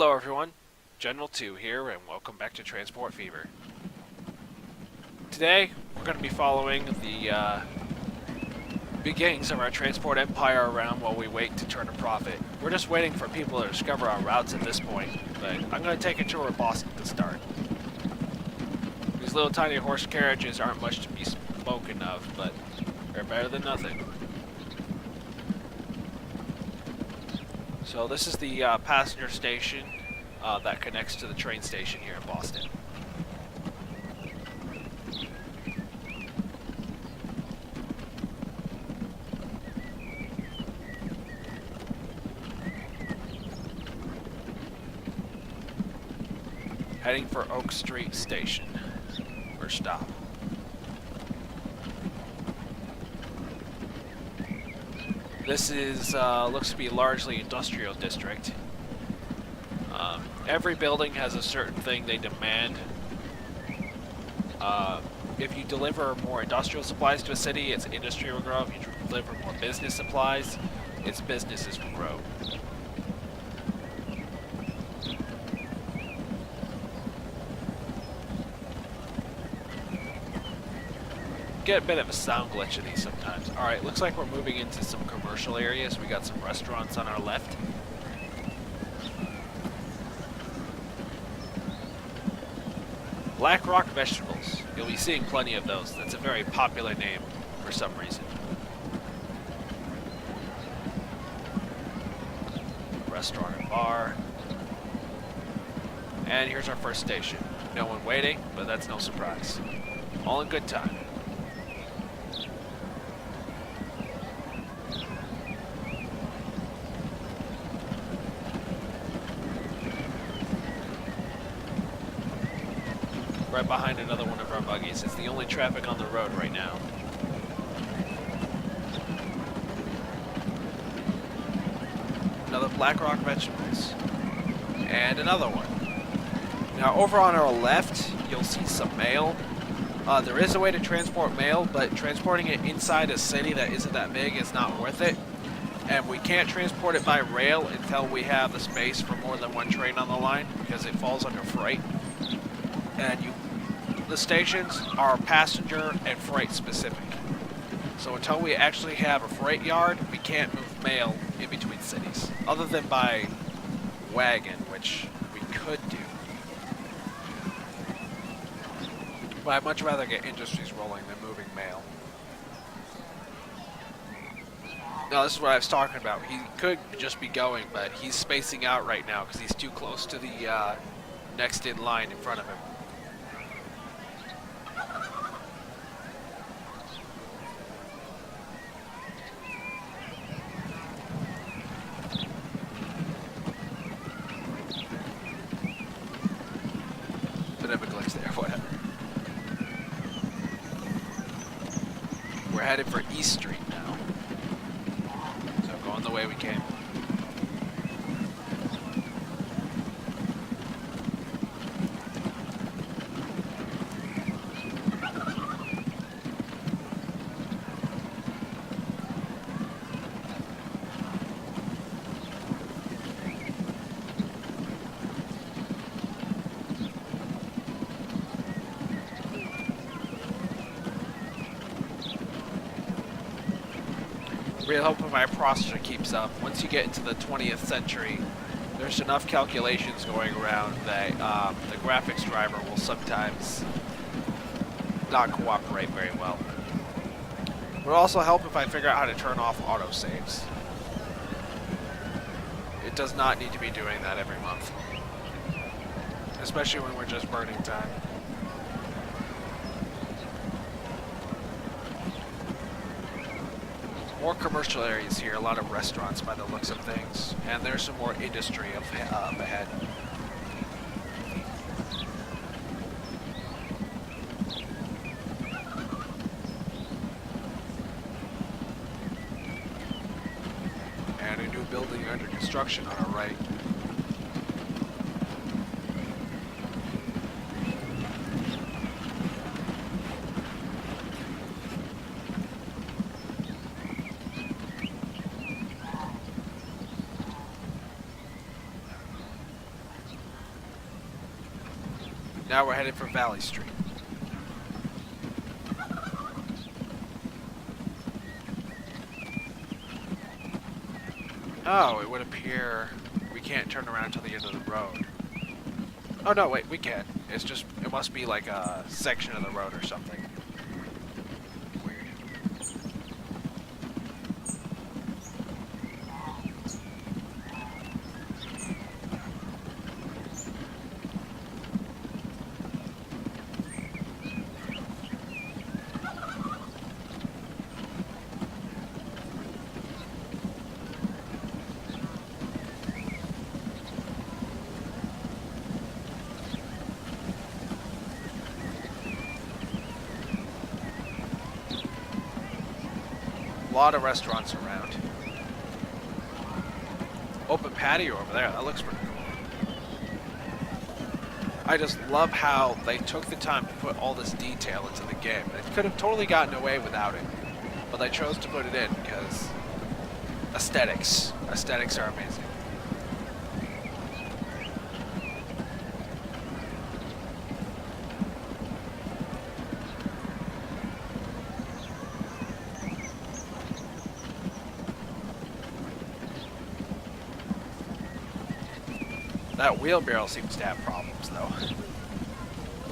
Hello everyone, General 2 here, and welcome back to Transport Fever. Today, we're going to be following the beginnings of our transport empire around while we wait to turn a profit. We're just waiting for people to discover our routes at this point, but I'm going to take a tour of Boston to start. These little tiny horse carriages aren't much to be spoken of, but they're better than nothing. So this is the passenger station that connects to the train station here in Boston. Heading for Oak Street Station, or stop. This is looks to be largely industrial district. Every building has a certain thing they demand. If you deliver more industrial supplies to a city, its industry will grow. If you deliver more business supplies, its businesses will grow. Get a bit of a sound glitch in these sometimes. Alright, looks like we're moving into some commercial areas. We got some restaurants on our left. Black Rock Vegetables. You'll be seeing plenty of those. That's a very popular name for some reason. Restaurant and bar. And here's our first station. No one waiting, but that's no surprise. All in good time. Right behind another one of our buggies. It's the only traffic on the road right now. Another Black Rock Vegetables. And another one. Now over on our left, you'll see some mail. There is a way to transport mail, but transporting it inside a city that isn't that big is not worth it. And we can't transport it by rail until we have the space for more than one train on the line, because it falls under freight. And the stations are passenger and freight specific. So until we actually have a freight yard, we can't move mail in between cities. Other than by wagon, which we could do. But I'd much rather get industries rolling than moving mail. Now this is what I was talking about. He could just be going, but he's spacing out right now because he's too close to the next in line in front of him. Bit of a glitch there, whatever. We're headed for East Street now. So going the way we came. Real hope if my processor keeps up. Once you get into the 20th century, there's enough calculations going around that the graphics driver will sometimes not cooperate very well. It would also help if I figure out how to turn off autosaves. It does not need to be doing that every month. Especially when we're just burning time. More commercial areas here, a lot of restaurants by the looks of things, and there's some more industry up ahead. And a new building under construction on our right. Now we're headed for Valley Street. Oh, it would appear we can't turn around to the end of the road. Oh no, wait, we can. It's just, it must be like a section of the road or something. Weird. A lot of restaurants around. Open patio over there. That looks pretty cool. I just love how they took the time to put all this detail into the game. They could have totally gotten away without it, but they chose to put it in because aesthetics. Aesthetics are amazing. That wheelbarrow seems to have problems, though.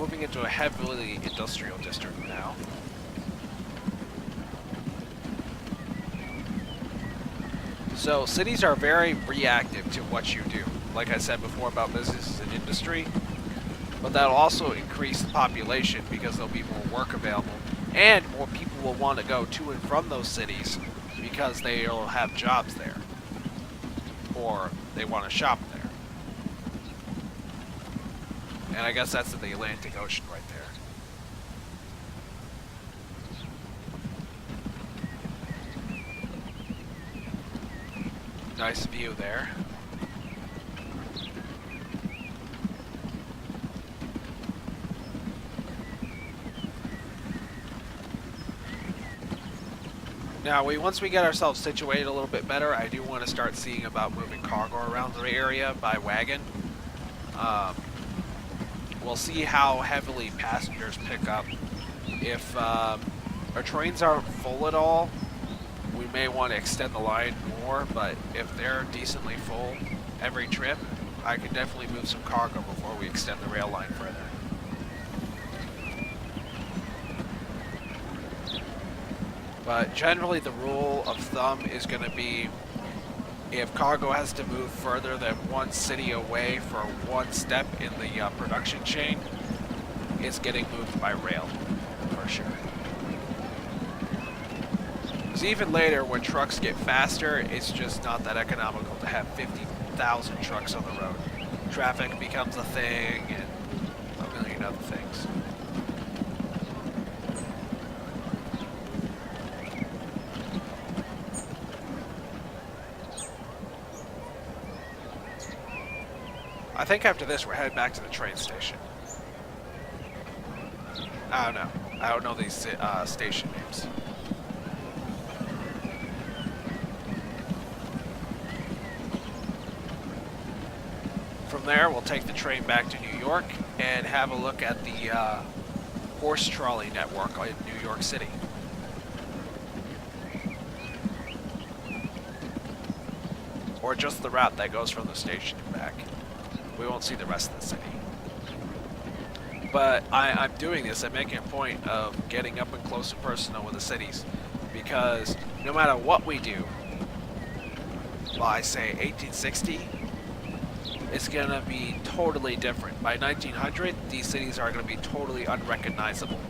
Moving into a heavily industrial district now. So, cities are very reactive to what you do. Like I said before about businesses and industry. But that'll also increase the population because there'll be more work available. And more people will want to go to and from those cities because they'll have jobs there. Or they want to shop there. And I guess that's in the Atlantic Ocean right there. Nice view there. Now, once we get ourselves situated a little bit better, I do want to start seeing about moving cargo around the area by wagon. We'll see how heavily passengers pick up. If our trains aren't full at all, we may want to extend the line more, but if they're decently full every trip, I can definitely move some cargo before we extend the rail line further. But generally the rule of thumb is going to be if cargo has to move further than one city away for one step in the production chain, it's getting moved by rail, for sure. Because even later, when trucks get faster, it's just not that economical to have 50,000 trucks on the road. Traffic becomes a thing, and a million other things. I think after this, we're headed back to the train station. I don't know. I don't know these station names. From there, we'll take the train back to New York and have a look at the horse trolley network in New York City. Or just the route that goes from the station and back. We won't see the rest of the city. But I'm doing this, I'm making a point of getting up and close and personal with the cities, because no matter what we do, by say 1860, it's going to be totally different. By 1900, these cities are going to be totally unrecognizable.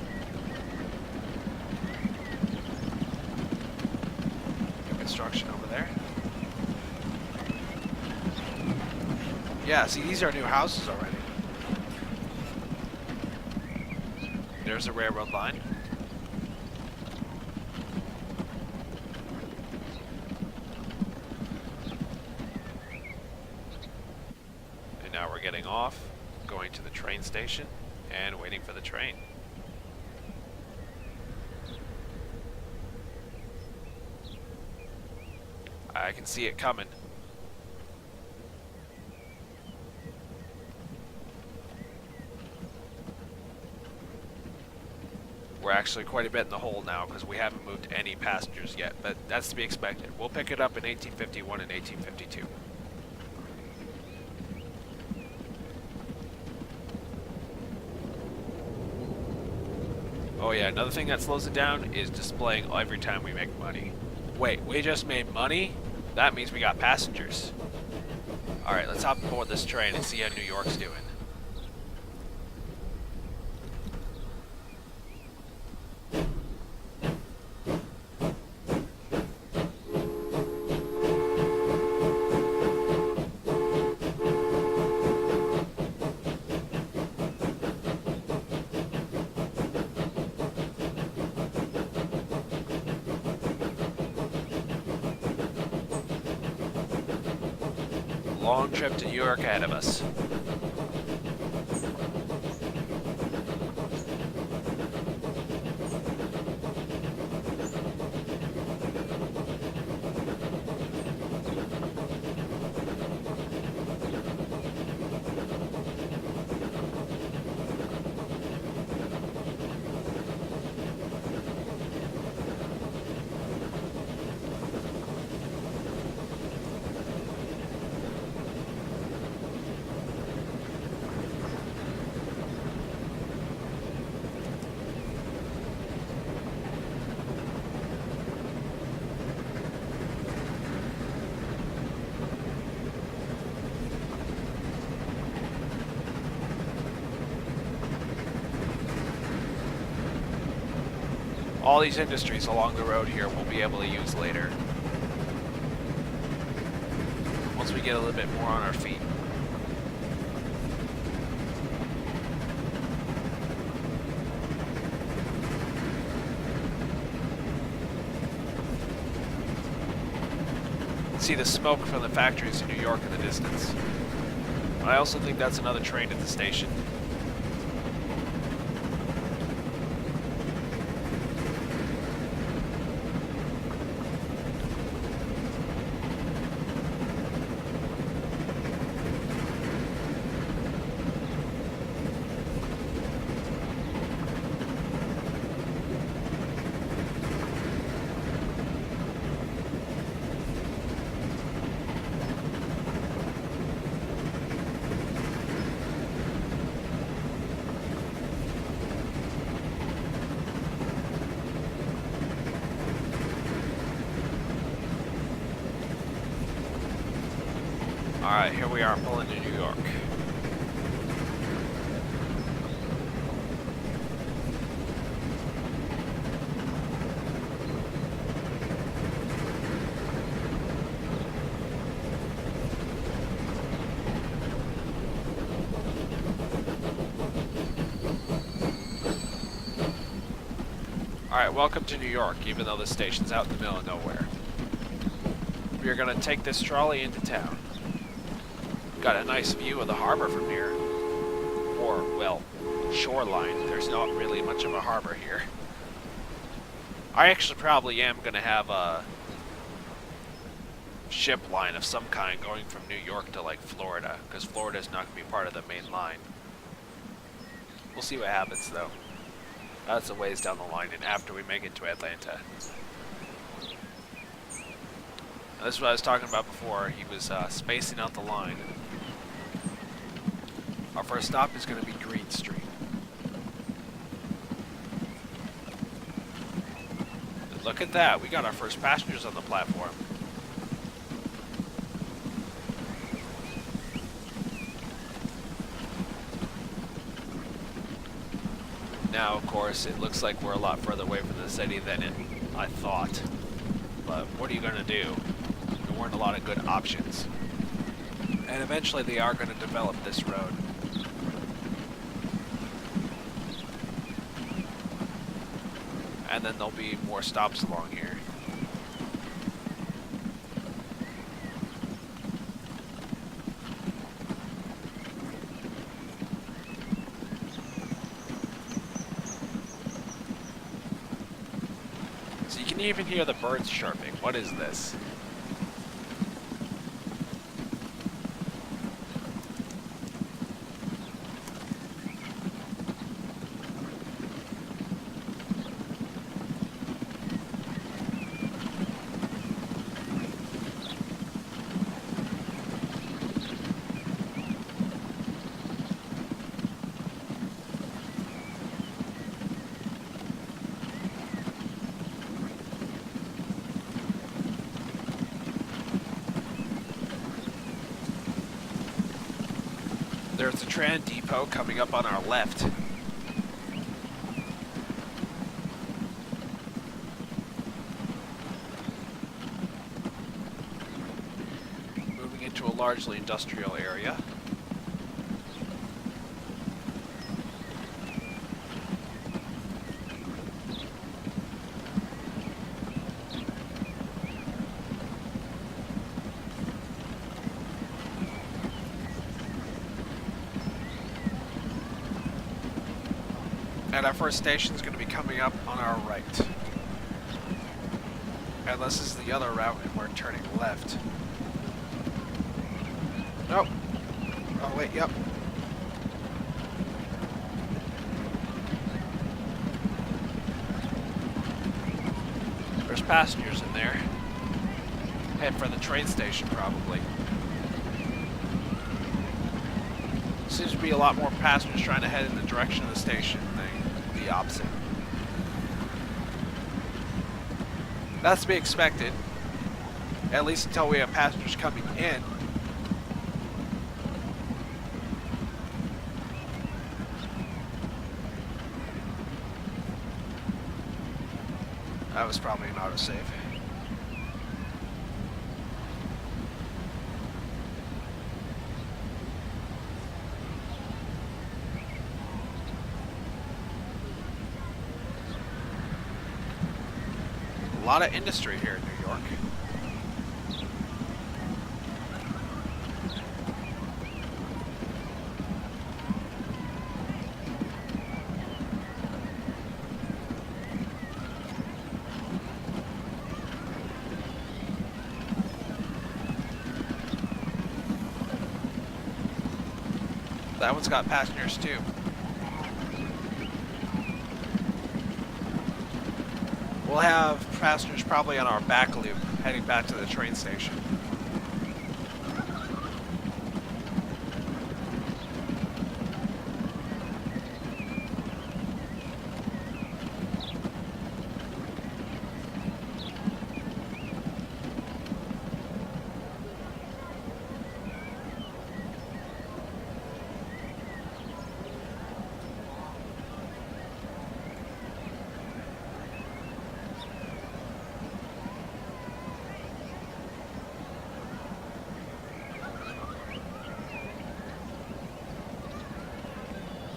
New construction over there. Yeah, see, these are new houses already. There's a railroad line. And now we're getting off, going to the train station, and waiting for the train. I can see it coming. We're actually quite a bit in the hole now because we haven't moved any passengers yet, but that's to be expected. We'll pick it up in 1851 and 1852. Oh yeah, another thing that slows it down is displaying every time we make money. Wait, we just made money? That means we got passengers. Alright, let's hop aboard this train and see how New York's doing. Long trip to New York ahead of us. All these industries along the road here we'll be able to use later. Once we get a little bit more on our feet. See the smoke from the factories in New York in the distance. I also think that's another train at the station. Alright, here we are pulling to New York. Alright, welcome to New York, even though the station's out in the middle of nowhere. We are going to take this trolley into town. Got a nice view of the harbor from here. Or, well, shoreline. There's not really much of a harbor here. I actually probably am going to have a ship line of some kind going from New York to, like, Florida, because Florida's not going to be part of the main line. We'll see what happens, though. That's a ways down the line, and after we make it to Atlanta. Now, this is what I was talking about before. He was spacing out the line. Our first stop is going to be Green Street. And look at that, we got our first passengers on the platform. Now, of course, it looks like we're a lot further away from the city than I thought. But what are you going to do? There weren't a lot of good options. And eventually they are going to develop this road. And then there'll be more stops along here. So you can even hear the birds chirping. What is this? there's a Tran depot coming up on our left. Moving into a largely industrial area. And our first station is going to be coming up on our right. And this is the other route, and we're turning left. Nope. Oh, wait, yep. There's passengers in there. Head for the train station, probably. Seems to be a lot more passengers trying to head in the direction of the station than the opposite. That's to be expected, at least until we have passengers coming in. That was probably an autosave. A lot of industry here in New York. That one's got passengers too. We'll have passengers probably on our back loop heading back to the train station.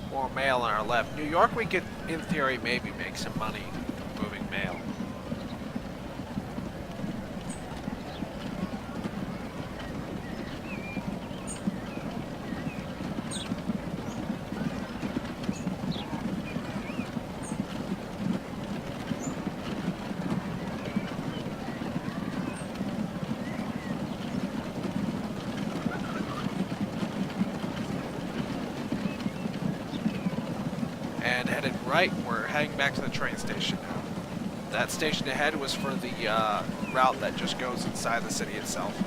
More mail on our left. New York, we could, in theory, maybe make some money moving mail. And headed right, we're heading back to the train station now. That station ahead was for the route that just goes inside the city itself.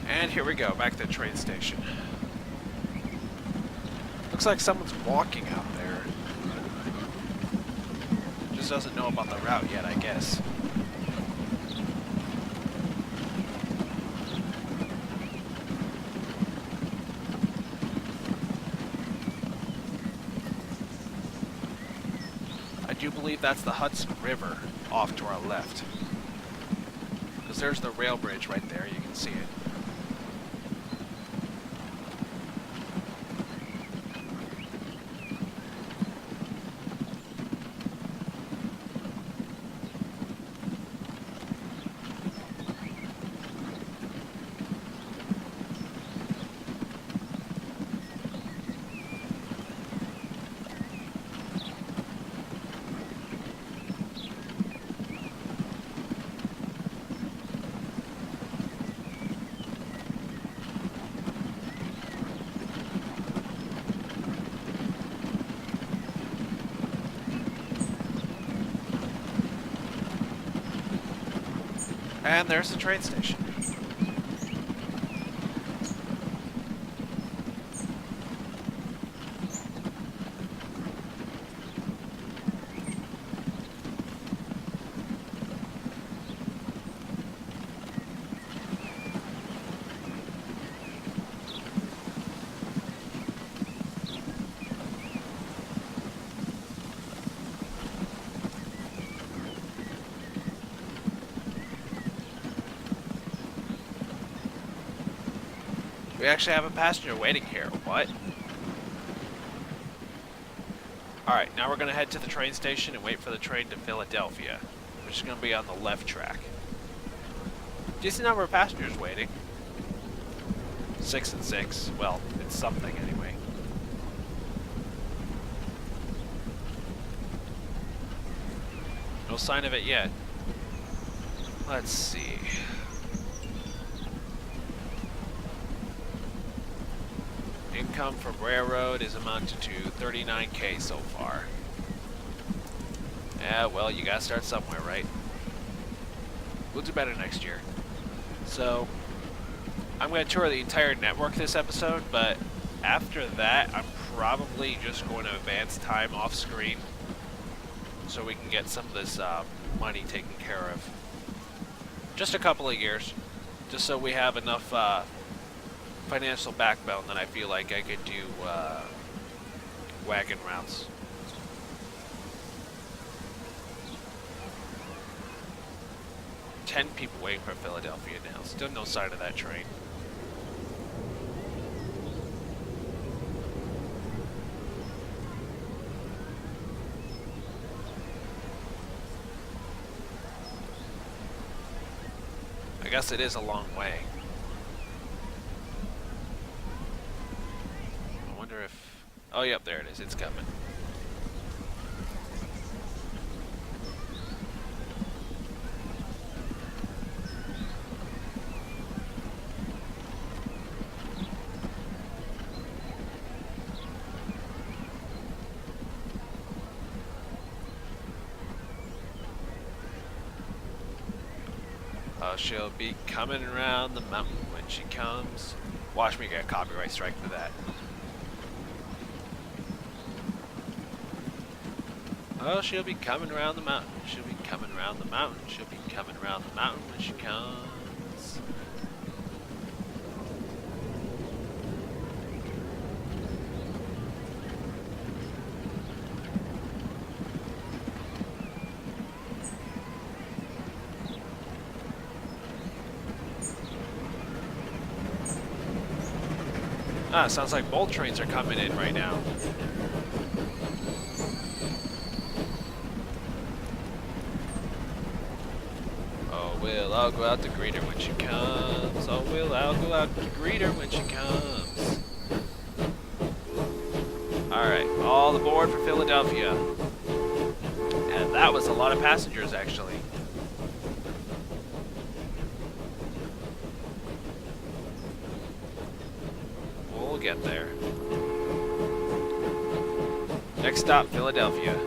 And here we go, back to the train station. Looks like someone's walking out there. Just doesn't know about the route yet, I guess. believe that's the Hudson River off to our left. Because there's the rail bridge right there, you can see it. And there's the train station. We actually have a passenger waiting here. What? Alright, now we're going to head to the train station and wait for the train to Philadelphia, which is going to be on the left track. Decent number of passengers waiting. 6 and 6. Well, it's something anyway. No sign of it yet. Let's see. Income from railroad is amounted to 39K so far. Yeah, well, you gotta start somewhere, right? We'll do better next year. So, I'm gonna tour the entire network this episode, but after that, I'm probably just going to advance time off screen so we can get some of this money taken care of. Just a couple of years, just so we have enough financial backbone that I feel like I could do wagon routes. Ten people waiting for Philadelphia now. Still no sign of that train. I guess it is a long way. Oh, yep, there it is. It's coming. Oh, she'll be coming around the mountain when she comes. Watch me get a copyright strike for that. Oh, she'll be coming around the mountain. She'll be coming around the mountain. She'll be coming around the mountain when she comes. Ah, sounds like both trains are coming in right now. Well, I'll go out to greet her when she comes. Oh, well, I'll go out to greet her when she comes. Alright, all aboard for Philadelphia. And that was a lot of passengers, actually. We'll get there. Next stop, Philadelphia.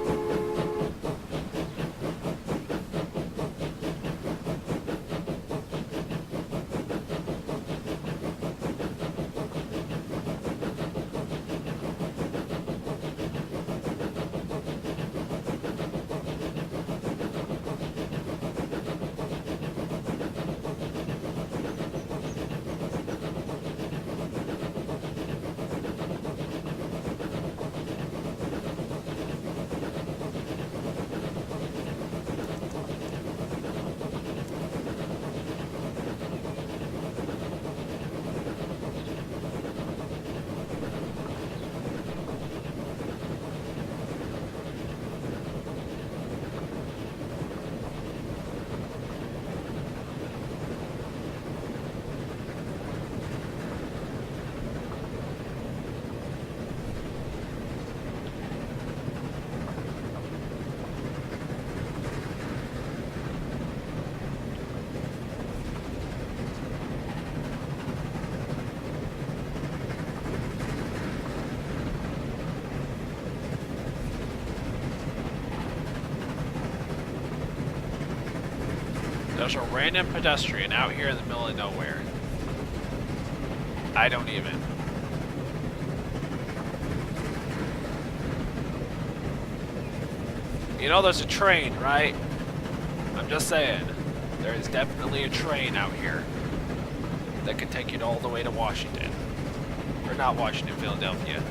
there's a random pedestrian out here in the middle of nowhere. I don't even. You know there's a train, right? I'm just saying. There is definitely a train out here that could take you all the way to Washington. Or not Washington, Philadelphia.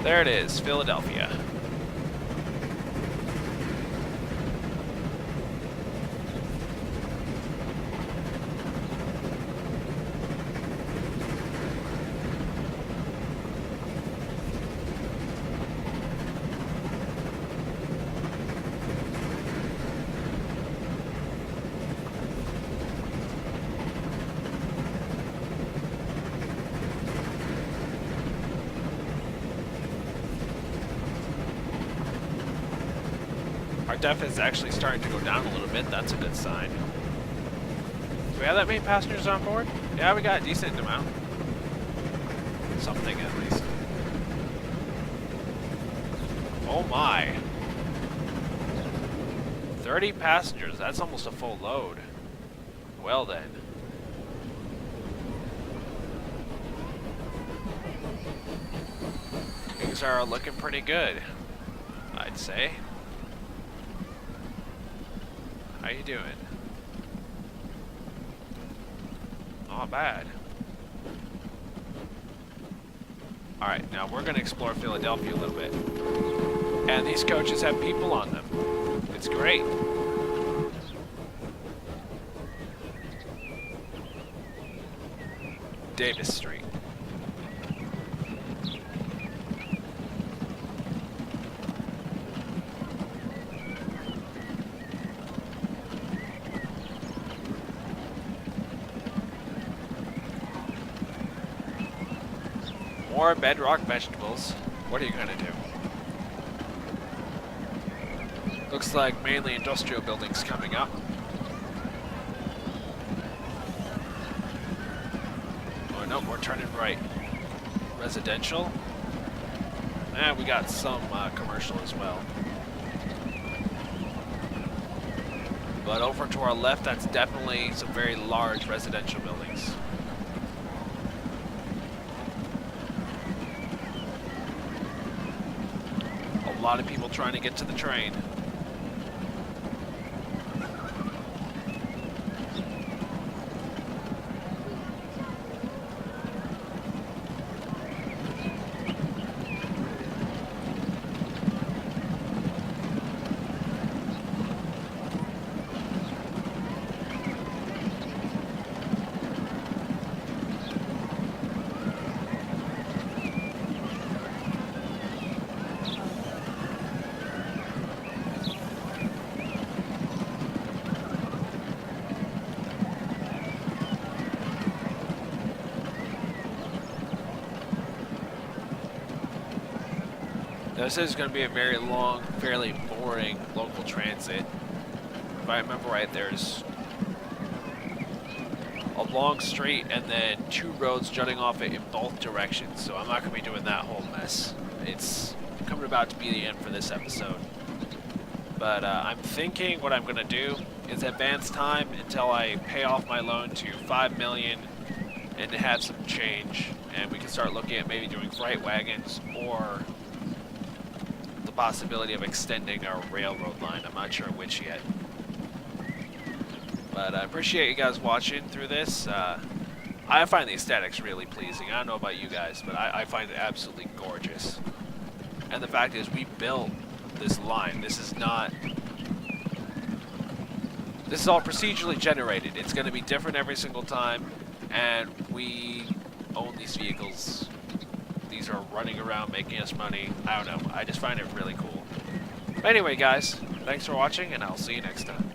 There it is, Philadelphia. Our def is actually starting to go down a little bit. That's a good sign. Do we have that many passengers on board? Yeah, we got a decent amount. Something at least. Oh my. 30 passengers. That's almost a full load. Well then. Things are looking pretty good, I'd say. How you doing? Not bad. Alright, now we're going to explore Philadelphia a little bit. And these coaches have people on them. It's great. Davis Street. More bedrock vegetables. What are you gonna do? Looks like mainly industrial buildings coming up. Oh no, we're turning right. Residential. And we got some commercial as well. But over to our left, that's definitely some very large residential buildings. A lot of people trying to get to the train. This is going to be a very long, fairly boring local transit. If I remember right, there's a long street and then two roads jutting off it in both directions, so I'm not going to be doing that whole mess. It's coming about to be the end for this episode. But I'm thinking what I'm going to do is advance time until I pay off my loan to $5 million and have some change, and we can start looking at maybe doing freight wagons or possibility of extending our railroad line. I'm not sure which yet. But I appreciate you guys watching through this. I find the aesthetics really pleasing. I don't know about you guys, but I find it absolutely gorgeous. And the fact is, we built this line. This is all procedurally generated. It's going to be different every single time, and we own these vehicles These are running around making us money. I don't know. I just find it really cool. Anyway, guys, thanks for watching, and I'll see you next time.